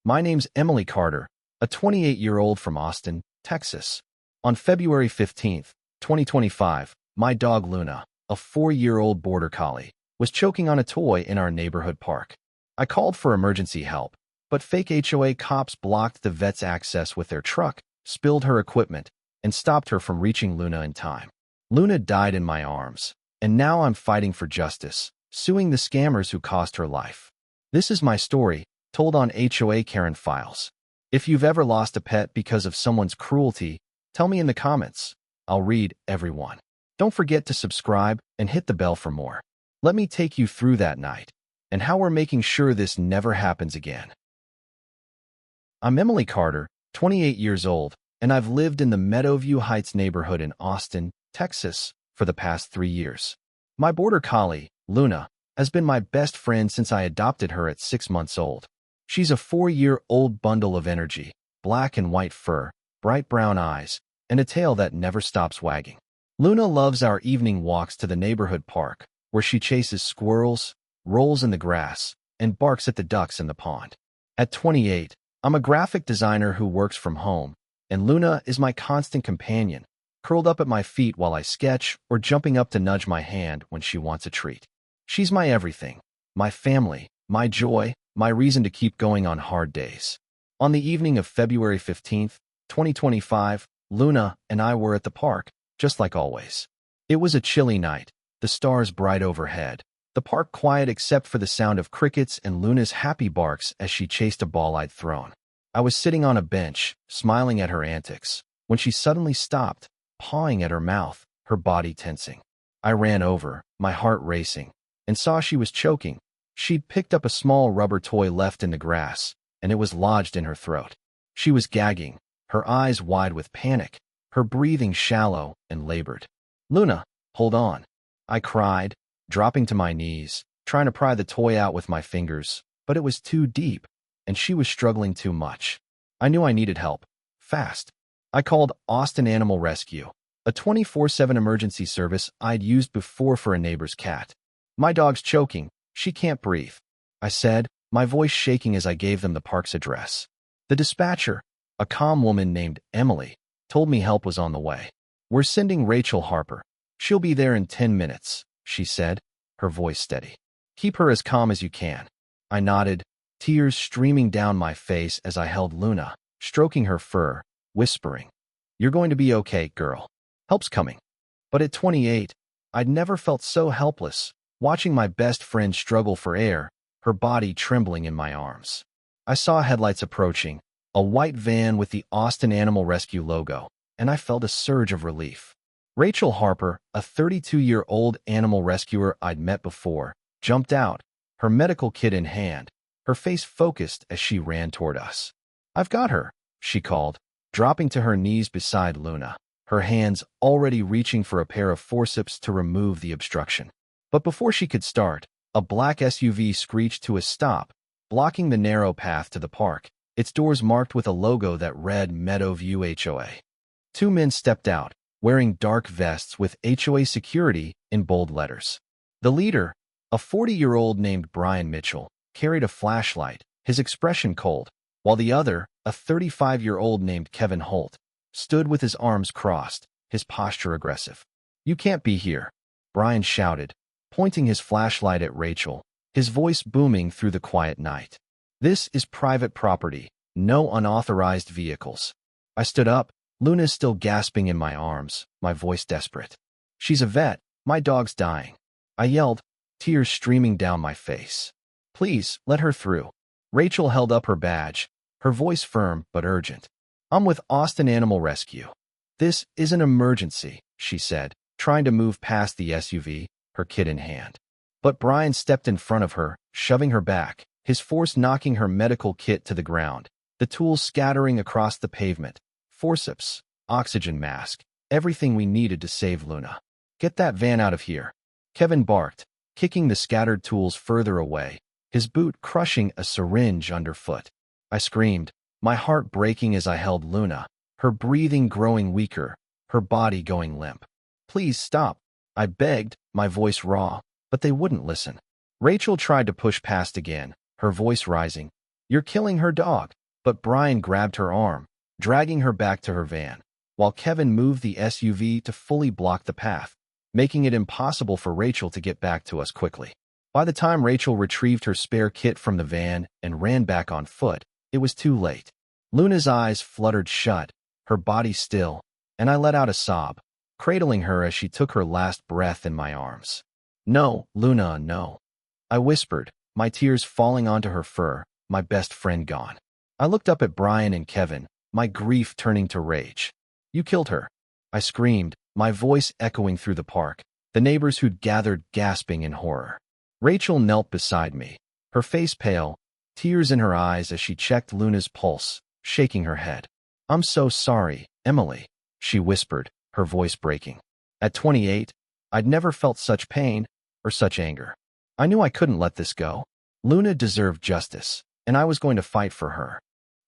My name's Emily Carter, a 28-year-old from Austin, Texas. On February 15th, 2025, my dog Luna, a 4-year-old border collie, was choking on a toy in our neighborhood park. I called for emergency help, but fake HOA cops blocked the vet's access with their truck, spilled her equipment, and stopped her from reaching Luna in time. Luna died in my arms, and now I'm fighting for justice, suing the scammers who cost her life. This is my story, told on HOA Karen Files. If you've ever lost a pet because of someone's cruelty, tell me in the comments. I'll read every one. Don't forget to subscribe and hit the bell for more. Let me take you through that night and how we're making sure this never happens again. I'm Emily Carter, 28 years old, and I've lived in the Meadowview Heights neighborhood in Austin, Texas, for the past 3 years. My border collie, Luna, has been my best friend since I adopted her at 6 months old. She's a 4-year-old bundle of energy, black and white fur, bright brown eyes, and a tail that never stops wagging. Luna loves our evening walks to the neighborhood park, where she chases squirrels, rolls in the grass, and barks at the ducks in the pond. At 28, I'm a graphic designer who works from home, and Luna is my constant companion, curled up at my feet while I sketch or jumping up to nudge my hand when she wants a treat. She's my everything, my family, my joy, my reason to keep going on hard days. On the evening of February 15th, 2025, Luna and I were at the park, just like always. It was a chilly night, the stars bright overhead, the park quiet except for the sound of crickets and Luna's happy barks as she chased a ball I'd thrown. I was sitting on a bench, smiling at her antics, when she suddenly stopped, pawing at her mouth, her body tensing. I ran over, my heart racing, and saw she was choking. She'd picked up a small rubber toy left in the grass, and it was lodged in her throat. She was gagging, her eyes wide with panic, her breathing shallow and labored. "Luna, hold on," I cried, dropping to my knees, trying to pry the toy out with my fingers, but it was too deep, and she was struggling too much. I knew I needed help, fast. I called Austin Animal Rescue, a 24/7 emergency service I'd used before for a neighbor's cat. "My dog's choking, she can't breathe," I said, my voice shaking as I gave them the park's address. The dispatcher, a calm woman named Emily, told me help was on the way. "We're sending Rachel Harper. She'll be there in 10 minutes, she said, her voice steady. "Keep her as calm as you can." I nodded, tears streaming down my face as I held Luna, stroking her fur, whispering, "You're going to be okay, girl. Help's coming." But at 28, I'd never felt so helpless, watching my best friend struggle for air, her body trembling in my arms. I saw headlights approaching, a white van with the Austin Animal Rescue logo, and I felt a surge of relief. Rachel Harper, a 32-year-old animal rescuer I'd met before, jumped out, her medical kit in hand, her face focused as she ran toward us. "I've got her," she called, dropping to her knees beside Luna, her hands already reaching for a pair of forceps to remove the obstruction. But before she could start, a black SUV screeched to a stop, blocking the narrow path to the park, its doors marked with a logo that read Meadowview HOA. 2 men stepped out, wearing dark vests with HOA security in bold letters. The leader, a 40-year-old named Brian Mitchell, carried a flashlight, his expression cold, while the other, a 35-year-old named Kevin Holt, stood with his arms crossed, his posture aggressive. "You can't be here," Brian shouted, pointing his flashlight at Rachel, his voice booming through the quiet night. "This is private property, no unauthorized vehicles." I stood up, Luna still gasping in my arms, my voice desperate. "She's a vet, my dog's dying," I yelled, tears streaming down my face. "Please, let her through." Rachel held up her badge, her voice firm but urgent. "I'm with Austin Animal Rescue. This is an emergency," she said, trying to move past the SUV, her kit in hand. But Brian stepped in front of her, shoving her back, his force knocking her medical kit to the ground, the tools scattering across the pavement, forceps, oxygen mask, everything we needed to save Luna. "Get that van out of here," Kevin barked, kicking the scattered tools further away, his boot crushing a syringe underfoot. I screamed, my heart breaking as I held Luna, her breathing growing weaker, her body going limp. "Please stop," I begged, my voice raw, but they wouldn't listen. Rachel tried to push past again, her voice rising. "You're killing her dog." But Brian grabbed her arm, dragging her back to her van, while Kevin moved the SUV to fully block the path, making it impossible for Rachel to get back to us quickly. By the time Rachel retrieved her spare kit from the van and ran back on foot, it was too late. Luna's eyes fluttered shut, her body still, and I let out a sob, cradling her as she took her last breath in my arms. "No, Luna, no," I whispered, my tears falling onto her fur, my best friend gone. I looked up at Brian and Kevin, my grief turning to rage. "You killed her," I screamed, my voice echoing through the park, the neighbors who'd gathered gasping in horror. Rachel knelt beside me, her face pale, tears in her eyes as she checked Luna's pulse, shaking her head. "I'm so sorry, Emily," she whispered, her voice breaking. At 28, I'd never felt such pain or such anger. I knew I couldn't let this go. Luna deserved justice, and I was going to fight for her.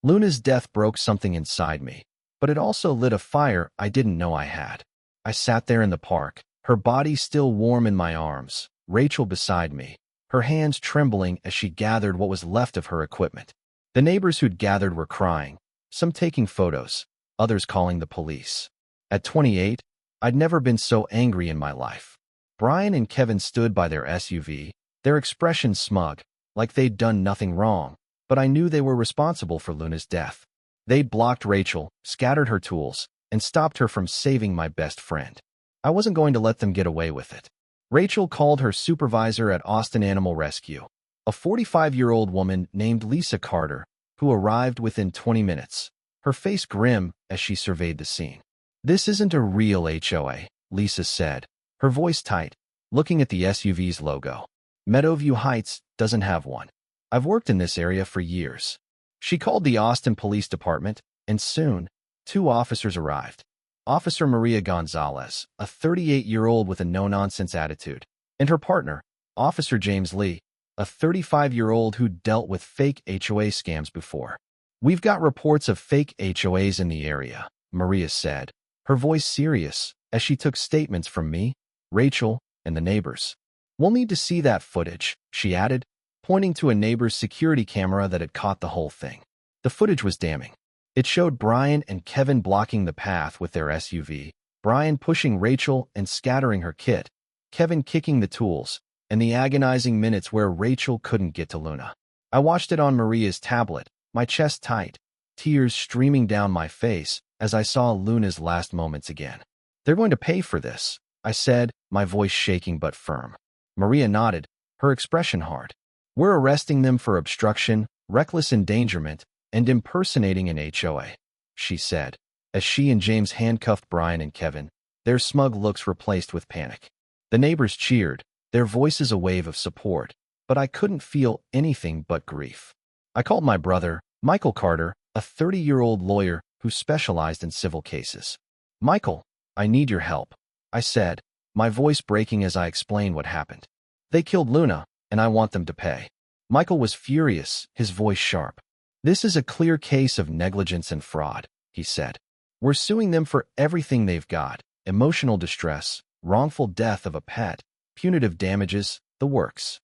Luna's death broke something inside me, but it also lit a fire I didn't know I had. I sat there in the park, her body still warm in my arms, Rachel beside me, her hands trembling as she gathered what was left of her equipment. The neighbors who'd gathered were crying, some taking photos, others calling the police. At 28, I'd never been so angry in my life. Brian and Kevin stood by their SUV, their expressions smug, like they'd done nothing wrong, but I knew they were responsible for Luna's death. They'd blocked Rachel, scattered her tools, and stopped her from saving my best friend. I wasn't going to let them get away with it. Rachel called her supervisor at Austin Animal Rescue, a 45-year-old woman named Lisa Carter, who arrived within 20 minutes, her face grim as she surveyed the scene. "This isn't a real HOA," Lisa said, her voice tight, looking at the SUV's logo. "Meadowview Heights doesn't have one. I've worked in this area for years." She called the Austin Police Department, and soon, 2 officers arrived. Officer Maria Gonzalez, a 38-year-old with a no-nonsense attitude, and her partner, Officer James Lee, a 35-year-old who dealt with fake HOA scams before. "We've got reports of fake HOAs in the area," Maria said, her voice serious as she took statements from me, Rachel, and the neighbors. "We'll need to see that footage," she added, pointing to a neighbor's security camera that had caught the whole thing. The footage was damning. It showed Brian and Kevin blocking the path with their SUV, Brian pushing Rachel and scattering her kit, Kevin kicking the tools, and the agonizing minutes where Rachel couldn't get to Luna. I watched it on Maria's tablet, my chest tight, tears streaming down my face as I saw Luna's last moments again. "They're going to pay for this," I said, my voice shaking but firm. Maria nodded, her expression hard. "We're arresting them for obstruction, reckless endangerment, and impersonating an HOA," she said, as she and James handcuffed Brian and Kevin, their smug looks replaced with panic. The neighbors cheered, their voices a wave of support, but I couldn't feel anything but grief. I called my brother, Michael Carter, a 30-year-old lawyer who specialized in civil cases. "Michael, I need your help," I said, my voice breaking as I explained what happened. "They killed Luna, and I want them to pay." Michael was furious, his voice sharp. "This is a clear case of negligence and fraud," he said. "We're suing them for everything they've got: emotional distress, wrongful death of a pet, punitive damages, the works."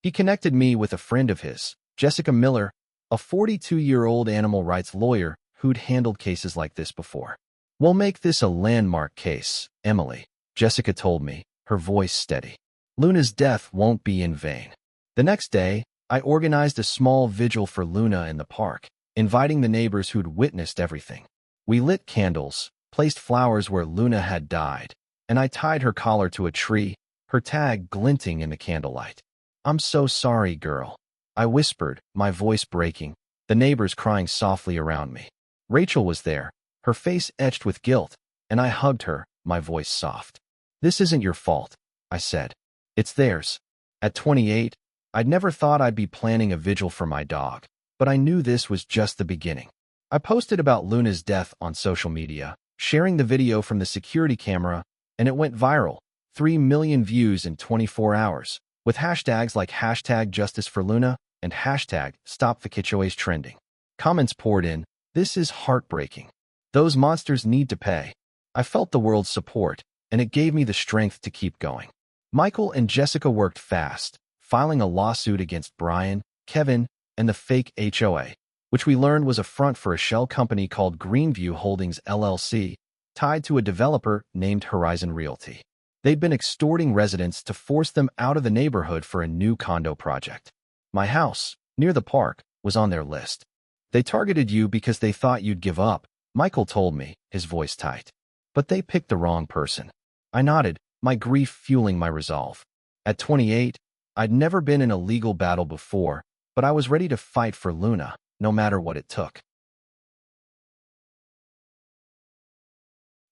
He connected me with a friend of his, Jessica Miller, a 42-year-old animal rights lawyer who'd handled cases like this before. "We'll make this a landmark case, Emily," Jessica told me, her voice steady. "Luna's death won't be in vain." The next day, I organized a small vigil for Luna in the park, inviting the neighbors who'd witnessed everything. We lit candles, placed flowers where Luna had died, and I tied her collar to a tree, her tag glinting in the candlelight. "I'm so sorry, girl," I whispered, my voice breaking, the neighbors crying softly around me. Rachel was there, her face etched with guilt, and I hugged her, my voice soft. "This isn't your fault," I said. "It's theirs." At 28, I'd never thought I'd be planning a vigil for my dog, but I knew this was just the beginning. I posted about Luna's death on social media, sharing the video from the security camera, and it went viral, 3 million views in 24 hours, with hashtags like #JusticeForLuna and #StopTheHOAs trending. Comments poured in, "This is heartbreaking. Those monsters need to pay." I felt the world's support, and it gave me the strength to keep going. Michael and Jessica worked fast, filing a lawsuit against Brian, Kevin, and the fake HOA, which we learned was a front for a shell company called Greenview Holdings LLC, tied to a developer named Horizon Realty. They'd been extorting residents to force them out of the neighborhood for a new condo project. My house, near the park, was on their list. They targeted you because they thought you'd give up, Michael told me, his voice tight. But they picked the wrong person. I nodded, my grief fueling my resolve. At 28, I'd never been in a legal battle before, but I was ready to fight for Luna, no matter what it took.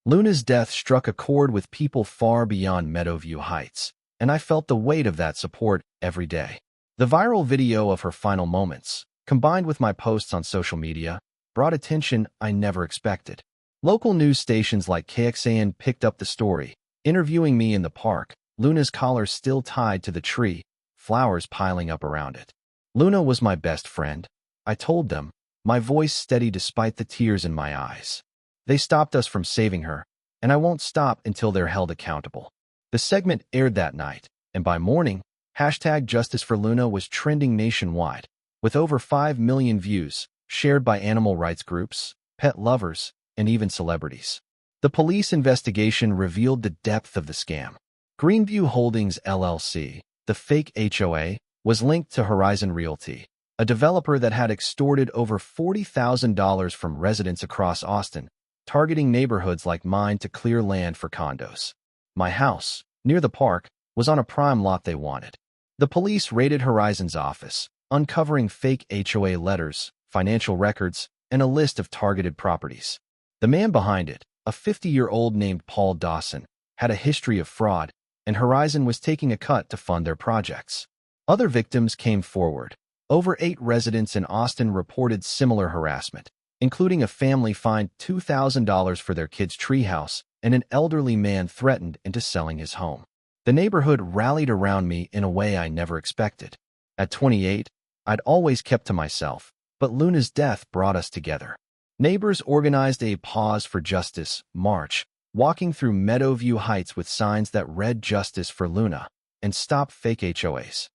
Luna's death struck a chord with people far beyond Meadowview Heights, and I felt the weight of that support every day. The viral video of her final moments, combined with my posts on social media, brought attention I never expected. Local news stations like KXAN picked up the story, interviewing me in the park, Luna's collar still tied to the tree, flowers piling up around it. Luna was my best friend, I told them, my voice steady despite the tears in my eyes. They stopped us from saving her, and I won't stop until they're held accountable. The segment aired that night, and by morning, #JusticeForLuna was trending nationwide, with over 5 million views, shared by animal rights groups, pet lovers, and even celebrities. The police investigation revealed the depth of the scam. Greenview Holdings LLC, the fake HOA, was linked to Horizon Realty, a developer that had extorted over $40,000 from residents across Austin, targeting neighborhoods like mine to clear land for condos. My house, near the park, was on a prime lot they wanted. The police raided Horizon's office, uncovering fake HOA letters, financial records, and a list of targeted properties. The man behind it, a 50-year-old named Paul Dawson, had a history of fraud, and Horizon was taking a cut to fund their projects. Other victims came forward. Over 8 residents in Austin reported similar harassment, including a family fined $2,000 for their kid's treehouse and an elderly man threatened into selling his home. The neighborhood rallied around me in a way I never expected. At 28, I'd always kept to myself, but Luna's death brought us together. Neighbors organized a Pause for Justice march, walking through Meadowview Heights with signs that read Justice for Luna and Stop Fake HOAs.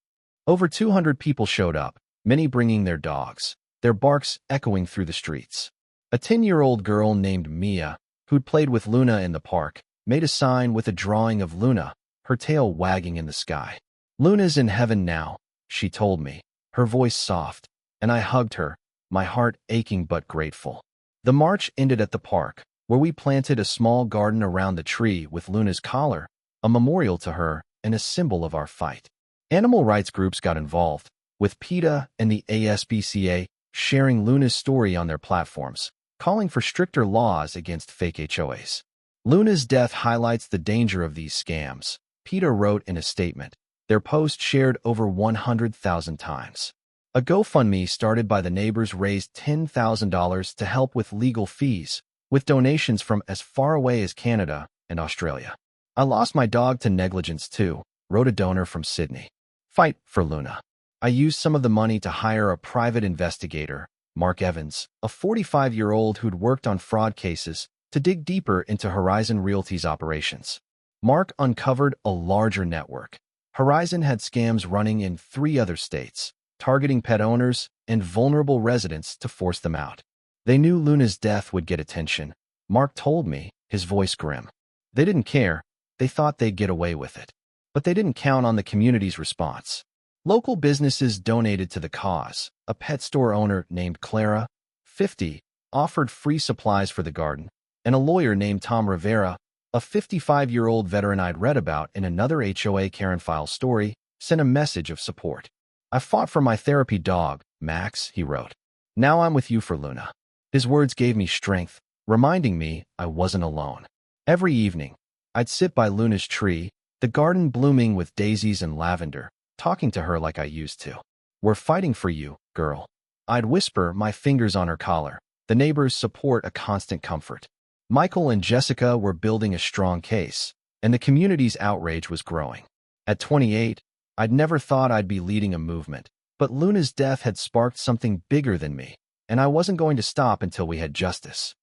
Over 200 people showed up, many bringing their dogs, their barks echoing through the streets. A 10-year-old girl named Mia, who'd played with Luna in the park, made a sign with a drawing of Luna, her tail wagging in the sky. "Luna's in heaven now," she told me, her voice soft, and I hugged her, my heart aching but grateful. The march ended at the park, where we planted a small garden around the tree with Luna's collar, a memorial to her and a symbol of our fight. Animal rights groups got involved, with PETA and the ASPCA sharing Luna's story on their platforms, calling for stricter laws against fake HOAs. Luna's death highlights the danger of these scams, PETA wrote in a statement, their post shared over 100,000 times. A GoFundMe started by the neighbors raised $10,000 to help with legal fees, with donations from as far away as Canada and Australia. "I lost my dog to negligence too," wrote a donor from Sydney. Fight for Luna. "I used some of the money to hire a private investigator, Mark Evans, a 45-year-old who'd worked on fraud cases, to dig deeper into Horizon Realty's operations. Mark uncovered a larger network. Horizon had scams running in 3 other states, targeting pet owners and vulnerable residents to force them out. They knew Luna's death would get attention, Mark told me, his voice grim. They didn't care. They thought they'd get away with it. But they didn't count on the community's response. Local businesses donated to the cause. A pet store owner named Clara, 50, offered free supplies for the garden, and a lawyer named Tom Rivera, a 55-year-old veteran I'd read about in another HOA Karen File story, sent a message of support. "I fought for my therapy dog, Max," he wrote. "Now I'm with you for Luna." His words gave me strength, reminding me I wasn't alone. Every evening, I'd sit by Luna's tree, the garden blooming with daisies and lavender, talking to her like I used to. "We're fighting for you, girl." I'd whisper, my fingers on her collar, the neighbors' support a constant comfort. Michael and Jessica were building a strong case, and the community's outrage was growing. At 28, I'd never thought I'd be leading a movement, but Luna's death had sparked something bigger than me, and I wasn't going to stop until we had justice.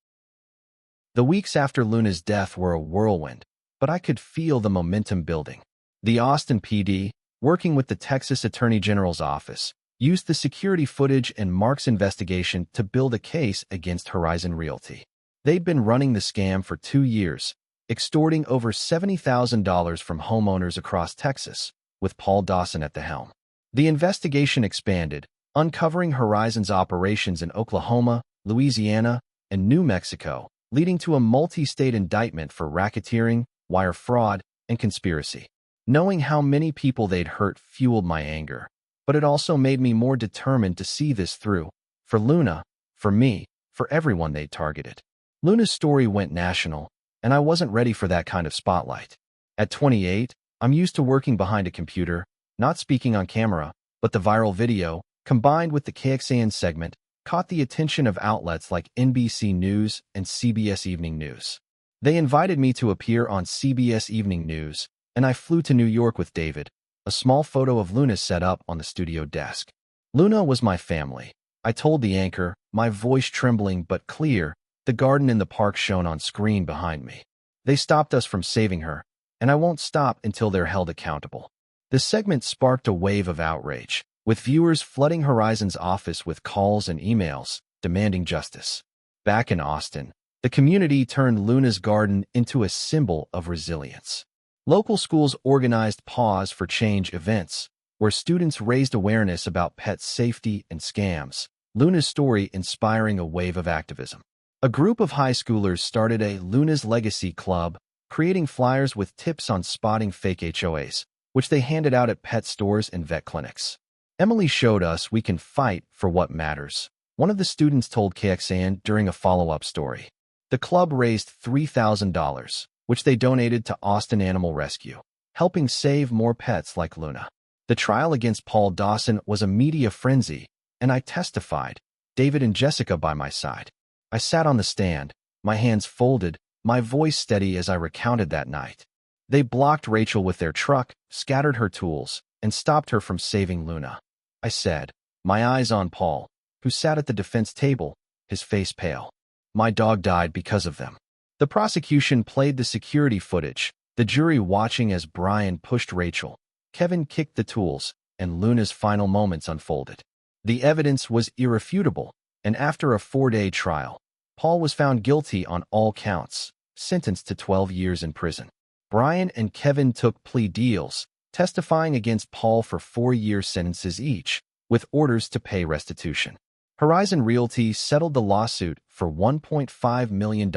The weeks after Luna's death were a whirlwind, but I could feel the momentum building. The Austin PD, working with the Texas Attorney General's office, used the security footage and Mark's investigation to build a case against Horizon Realty. They'd been running the scam for 2 years, extorting over $70,000 from homeowners across Texas, with Paul Dawson at the helm. The investigation expanded, uncovering Horizon's operations in Oklahoma, Louisiana, and New Mexico, leading to a multi-state indictment for racketeering, wire fraud, and conspiracy. Knowing how many people they'd hurt fueled my anger, but it also made me more determined to see this through, for Luna, for me, for everyone they'd targeted. Luna's story went national, and I wasn't ready for that kind of spotlight. At 28, I'm used to working behind a computer, not speaking on camera, but the viral video, combined with the KXAN segment, caught the attention of outlets like NBC News and CBS Evening News. They invited me to appear on CBS Evening News, and I flew to New York with David, a small photo of Luna set up on the studio desk. Luna was my family. I told the anchor, my voice trembling but clear, the garden in the park shown on screen behind me. They stopped us from saving her, and I won't stop until they're held accountable. The segment sparked a wave of outrage, with viewers flooding Horizon's office with calls and emails, demanding justice. Back in Austin, the community turned Luna's garden into a symbol of resilience. Local schools organized Pause for Change events, where students raised awareness about pet safety and scams, Luna's story inspiring a wave of activism. A group of high schoolers started a Luna's Legacy Club, creating flyers with tips on spotting fake HOAs, which they handed out at pet stores and vet clinics. Emily showed us we can fight for what matters, one of the students told KXAN during a follow-up story. The club raised $3,000, which they donated to Austin Animal Rescue, helping save more pets like Luna. The trial against Paul Dawson was a media frenzy, and I testified, David and Jessica by my side. I sat on the stand, my hands folded, my voice steady as I recounted that night. They blocked Rachel with their truck, scattered her tools, and stopped her from saving Luna. I said, my eyes on Paul, who sat at the defense table, his face pale. My dog died because of them. The prosecution played the security footage, the jury watching as Brian pushed Rachel, Kevin kicked the tools, and Luna's final moments unfolded. The evidence was irrefutable, and after a 4-day trial, Paul was found guilty on all counts, sentenced to 12 years in prison. Brian and Kevin took plea deals, testifying against Paul for 4-year sentences each, with orders to pay restitution. Horizon Realty settled the lawsuit for $1.5 million,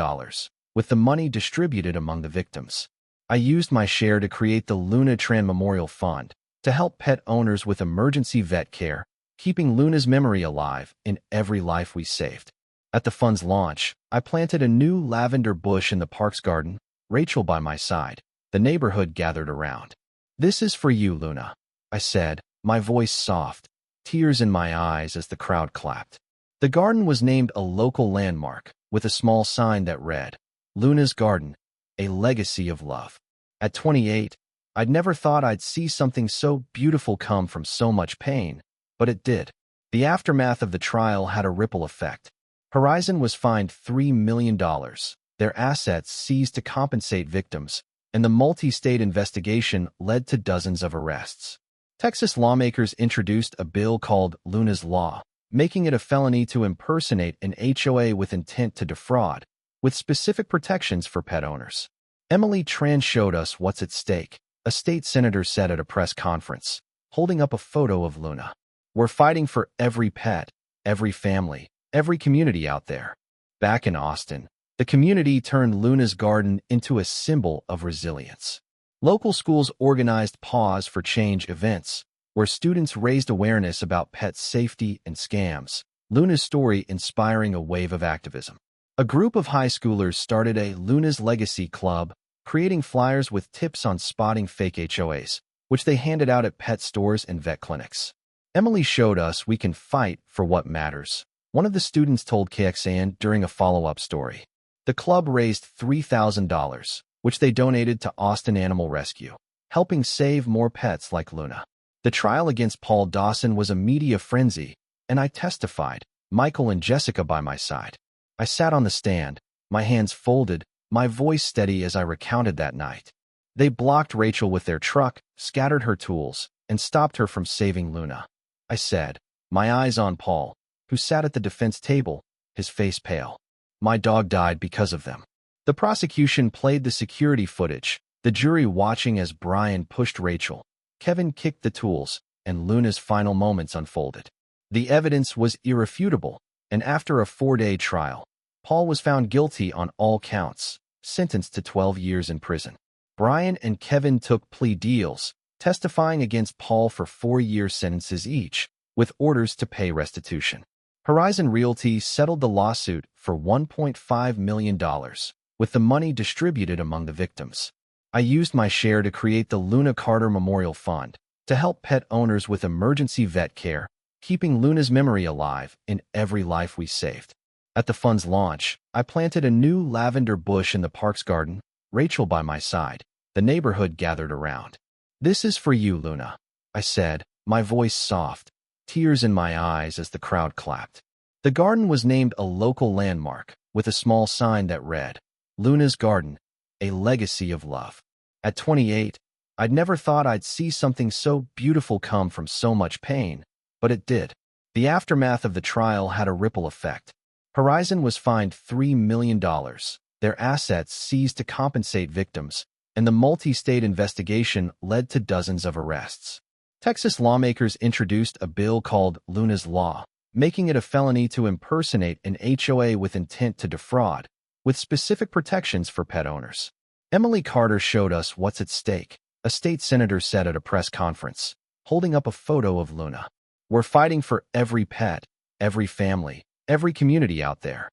with the money distributed among the victims. I used my share to create the Luna Tran Memorial Fund to help pet owners with emergency vet care, keeping Luna's memory alive in every life we saved. At the fund's launch, I planted a new lavender bush in the park's garden, Rachel by my side. The neighborhood gathered around. This is for you, Luna, I said, my voice soft, tears in my eyes as the crowd clapped. The garden was named a local landmark, with a small sign that read, Luna's Garden, a legacy of love. At 28, I'd never thought I'd see something so beautiful come from so much pain, but it did. The aftermath of the trial had a ripple effect. Horizon was fined $3 million, their assets seized to compensate victims, and the multi-state investigation led to dozens of arrests. Texas lawmakers introduced a bill called Luna's Law, making it a felony to impersonate an HOA with intent to defraud, with specific protections for pet owners. Emily Tran showed us what's at stake, a state senator said at a press conference, holding up a photo of Luna. We're fighting for every pet, every family, every community out there. Back in Austin, the community turned Luna's garden into a symbol of resilience. Local schools organized Pause for Change events, where students raised awareness about pet safety and scams, Luna's story inspiring a wave of activism. A group of high schoolers started a Luna's Legacy Club, creating flyers with tips on spotting fake HOAs, which they handed out at pet stores and vet clinics. Emily showed us we can fight for what matters, one of the students told KXAN during a follow-up story. The club raised $3,000, which they donated to Austin Animal Rescue, helping save more pets like Luna. The trial against Paul Dawson was a media frenzy, and I testified, Michael and Jessica by my side. I sat on the stand, my hands folded, my voice steady as I recounted that night. They blocked Rachel with their truck, scattered her tools, and stopped her from saving Luna. I said, my eyes on Paul, who sat at the defense table, his face pale. My dog died because of them. The prosecution played the security footage, the jury watching as Brian pushed Rachel, Kevin kicked the tools, and Luna's final moments unfolded. The evidence was irrefutable, and after a 4-day trial, Paul was found guilty on all counts, sentenced to 12 years in prison. Brian and Kevin took plea deals, testifying against Paul for 4-year sentences each, with orders to pay restitution. Horizon Realty settled the lawsuit for $1.5 million, with the money distributed among the victims. I used my share to create the Luna Carter Memorial Fund to help pet owners with emergency vet care, keeping Luna's memory alive in every life we saved. At the fund's launch, I planted a new lavender bush in the park's garden, Rachel by my side. The neighborhood gathered around. "This is for you, Luna," I said, my voice soft, tears in my eyes as the crowd clapped. The garden was named a local landmark, with a small sign that read, "Luna's Garden, a legacy of love." At 28, I'd never thought I'd see something so beautiful come from so much pain, but it did. The aftermath of the trial had a ripple effect. Horizon was fined $3 million, their assets seized to compensate victims, and the multi-state investigation led to dozens of arrests. Texas lawmakers introduced a bill called Luna's Law, making it a felony to impersonate an HOA with intent to defraud, with specific protections for pet owners. Emily Carter showed us what's at stake, a state senator said at a press conference, holding up a photo of Luna. "We're fighting for every pet, every family, every community out there."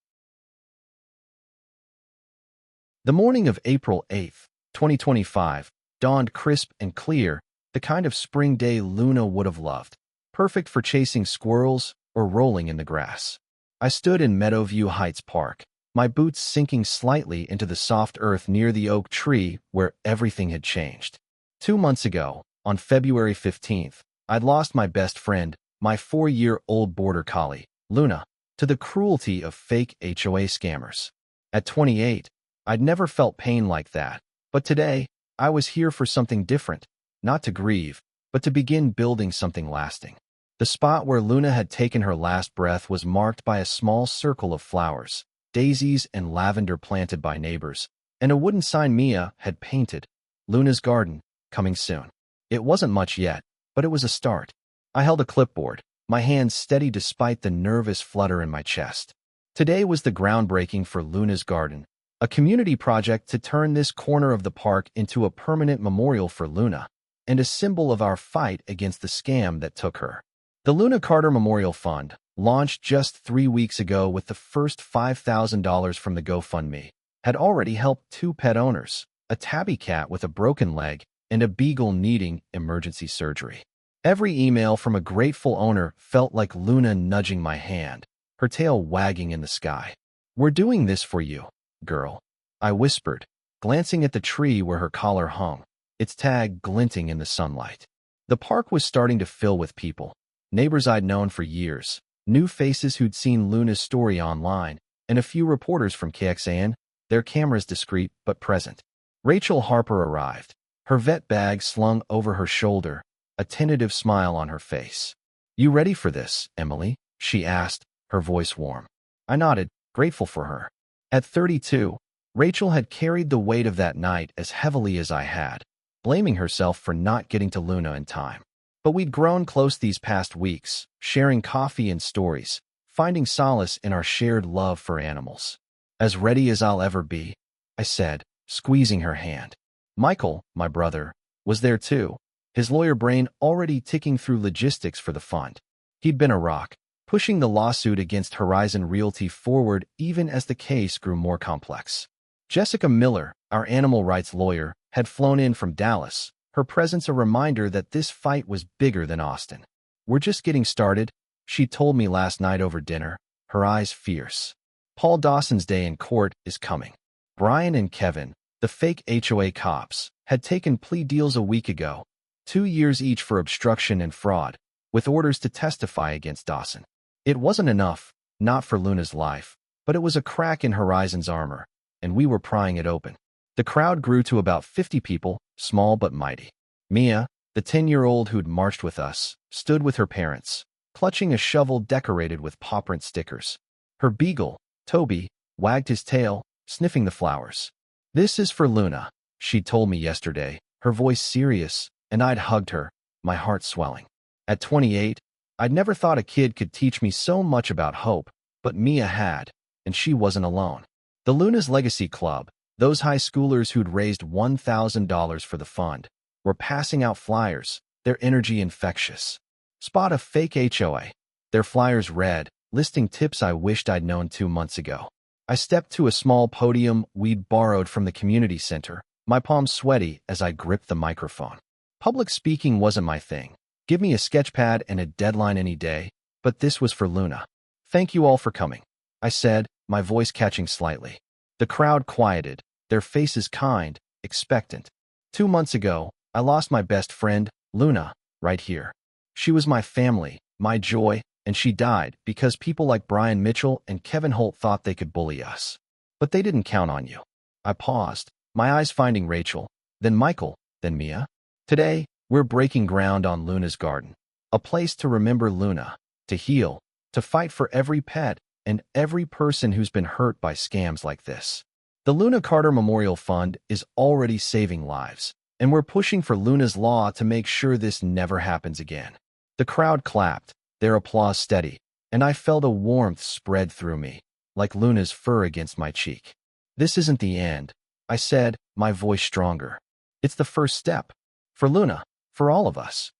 The morning of April 8, 2025, dawned crisp and clear, the kind of spring day Luna would have loved, perfect for chasing squirrels or rolling in the grass. I stood in Meadowview Heights Park, my boots sinking slightly into the soft earth near the oak tree where everything had changed. 2 months ago, on February 15th, I'd lost my best friend, my 4-year-old border collie, Luna, to the cruelty of fake HOA scammers. At 28, I'd never felt pain like that, but today, I was here for something different, not to grieve, but to begin building something lasting. The spot where Luna had taken her last breath was marked by a small circle of flowers, daisies and lavender planted by neighbors, and a wooden sign Mia had painted, "Luna's Garden, coming soon." It wasn't much yet, but it was a start. I held a clipboard, my hands steady despite the nervous flutter in my chest. Today was the groundbreaking for Luna's Garden, a community project to turn this corner of the park into a permanent memorial for Luna, and a symbol of our fight against the scam that took her. The Luna Carter Memorial Fund, launched just 3 weeks ago with the first $5,000 from the GoFundMe, had already helped 2 pet owners, a tabby cat with a broken leg and a beagle needing emergency surgery. Every email from a grateful owner felt like Luna nudging my hand, her tail wagging in the sky. "We're doing this for you, girl," I whispered, glancing at the tree where her collar hung, its tag glinting in the sunlight. The park was starting to fill with people, neighbors I'd known for years, new faces who'd seen Luna's story online, and a few reporters from KXAN, their cameras discreet but present. Rachel Harper arrived, her vet bag slung over her shoulder, a tentative smile on her face. "You ready for this, Emily?" she asked, her voice warm. I nodded, grateful for her. At 32, Rachel had carried the weight of that night as heavily as I had, blaming herself for not getting to Luna in time. But we'd grown close these past weeks, sharing coffee and stories, finding solace in our shared love for animals. "As ready as I'll ever be," I said, squeezing her hand. Michael, my brother, was there too, his lawyer brain already ticking through logistics for the fund. He'd been a rock, pushing the lawsuit against Horizon Realty forward even as the case grew more complex. Jessica Miller, our animal rights lawyer, had flown in from Dallas, her presence a reminder that this fight was bigger than Austin. "We're just getting started," she told me last night over dinner, her eyes fierce. "Paul Dawson's day in court is coming." Brian and Kevin, the fake HOA cops, had taken plea deals a week ago, 2 years each for obstruction and fraud, with orders to testify against Dawson. It wasn't enough, not for Luna's life, but it was a crack in Horizon's armor, and we were prying it open. The crowd grew to about 50 people, small but mighty. Mia, the 10-year-old who'd marched with us, stood with her parents, clutching a shovel decorated with paw print stickers. Her beagle, Toby, wagged his tail, sniffing the flowers. "This is for Luna," she told me yesterday, her voice serious, and I'd hugged her, my heart swelling. At 28, I'd never thought a kid could teach me so much about hope, but Mia had, and she wasn't alone. The Luna's Legacy Club, those high schoolers who'd raised $1,000 for the fund, were passing out flyers, their energy infectious. Spot a fake HOA. Their flyers read, listing tips I wished I'd known 2 months ago. I stepped to a small podium we'd borrowed from the community center, my palms sweaty as I gripped the microphone. Public speaking wasn't my thing. Give me a sketchpad and a deadline any day, but this was for Luna. "Thank you all for coming," I said, my voice catching slightly. The crowd quieted, their faces kind, expectant. 2 months ago, I lost my best friend, Luna, right here. She was my family, my joy, and she died because people like Brian Mitchell and Kevin Holt thought they could bully us. But they didn't count on you. I paused, my eyes finding Rachel, then Michael, then Mia. Today, we're breaking ground on Luna's Garden, a place to remember Luna, to heal, to fight for every pet and every person who's been hurt by scams like this. The Luna Carter Memorial Fund is already saving lives, and we're pushing for Luna's Law to make sure this never happens again. The crowd clapped, their applause steady, and I felt a warmth spread through me, like Luna's fur against my cheek. "This isn't the end," I said, my voice stronger. "It's the first step. For Luna, for all of us."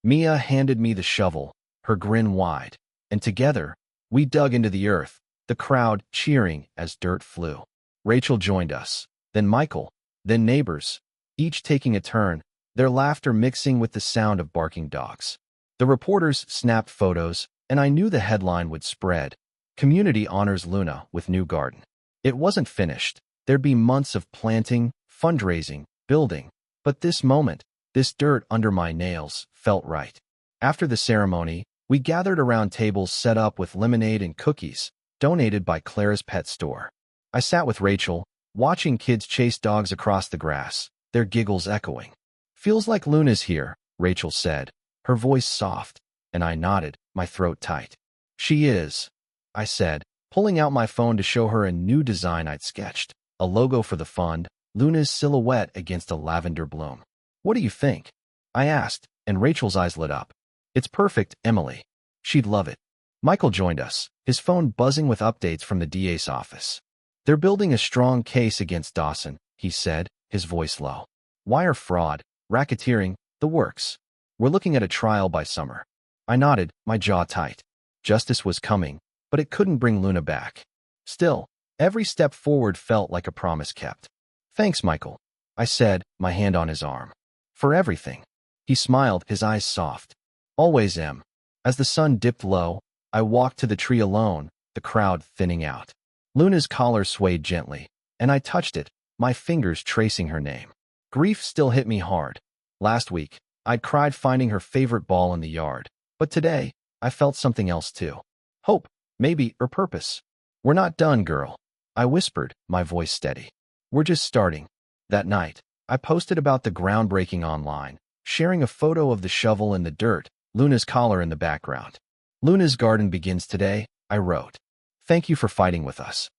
Mia handed me the shovel, her grin wide, and together, we dug into the earth, the crowd cheering as dirt flew. Rachel joined us, then Michael, then neighbors, each taking a turn, their laughter mixing with the sound of barking dogs. The reporters snapped photos, and I knew the headline would spread. "Community honors Luna with new garden." It wasn't finished. There'd be months of planting, fundraising, building. But this moment, this dirt under my nails, felt right. After the ceremony, we gathered around tables set up with lemonade and cookies, donated by Clara's pet store. I sat with Rachel, watching kids chase dogs across the grass, their giggles echoing. "Feels like Luna's here," Rachel said, her voice soft, and I nodded, my throat tight. "She is," I said, pulling out my phone to show her a new design I'd sketched, a logo for the fund, Luna's silhouette against a lavender bloom. "What do you think?" I asked, and Rachel's eyes lit up. "It's perfect, Emily. She'd love it." Michael joined us, his phone buzzing with updates from the DA's office. "They're building a strong case against Dawson," he said, his voice low. "Wire fraud, racketeering, the works. We're looking at a trial by summer." I nodded, my jaw tight. Justice was coming, but it couldn't bring Luna back. Still, every step forward felt like a promise kept. "Thanks, Michael," I said, my hand on his arm. "For everything." He smiled, his eyes soft. "Always am." As the sun dipped low, I walked to the tree alone, the crowd thinning out. Luna's collar swayed gently, and I touched it, my fingers tracing her name. Grief still hit me hard. Last week, I'd cried finding her favorite ball in the yard, but today, I felt something else too. Hope, maybe, or purpose. "We're not done, girl," I whispered, my voice steady. "We're just starting." That night, I posted about the groundbreaking online, sharing a photo of the shovel in the dirt, Luna's collar in the background. "Luna's Garden begins today," I wrote. "Thank you for fighting with us.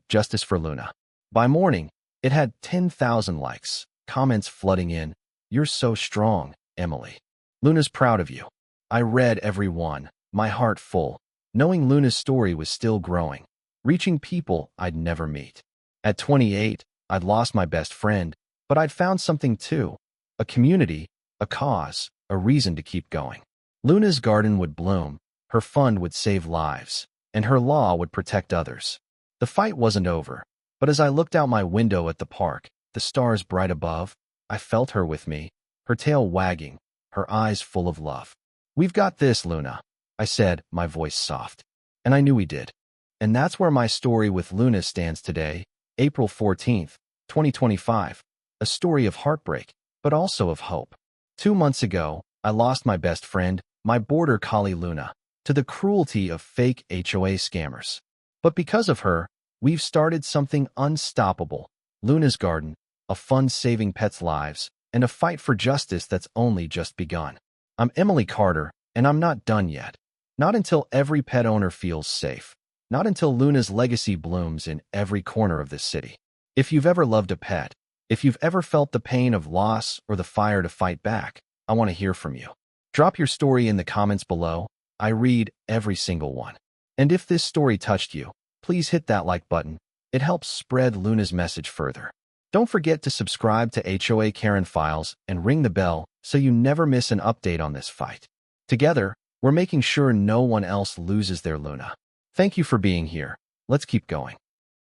#Justice for Luna." By morning, it had 10,000 likes, comments flooding in. "You're so strong, Emily. Luna's proud of you." I read every one, my heart full, knowing Luna's story was still growing, reaching people I'd never meet. At 28, I'd lost my best friend, but I'd found something too. A community, a cause, a reason to keep going. Luna's Garden would bloom, her fund would save lives, and her law would protect others. The fight wasn't over, but as I looked out my window at the park, the stars bright above, I felt her with me, her tail wagging, her eyes full of love. "We've got this, Luna," I said, my voice soft. And I knew we did. And that's where my story with Luna stands today, April 14th, 2025. A story of heartbreak, but also of hope. 2 months ago, I lost my best friend, my border collie Luna, to the cruelty of fake HOA scammers. But because of her, we've started something unstoppable. Luna's Garden, a fund saving pets' lives, and a fight for justice that's only just begun. I'm Emily Carter, and I'm not done yet. Not until every pet owner feels safe. Not until Luna's legacy blooms in every corner of this city. If you've ever loved a pet, if you've ever felt the pain of loss or the fire to fight back, I want to hear from you. Drop your story in the comments below. I read every single one. And if this story touched you, please hit that like button. It helps spread Luna's message further. Don't forget to subscribe to HOA Karen Files and ring the bell so you never miss an update on this fight. Together, we're making sure no one else loses their Luna. Thank you for being here. Let's keep going.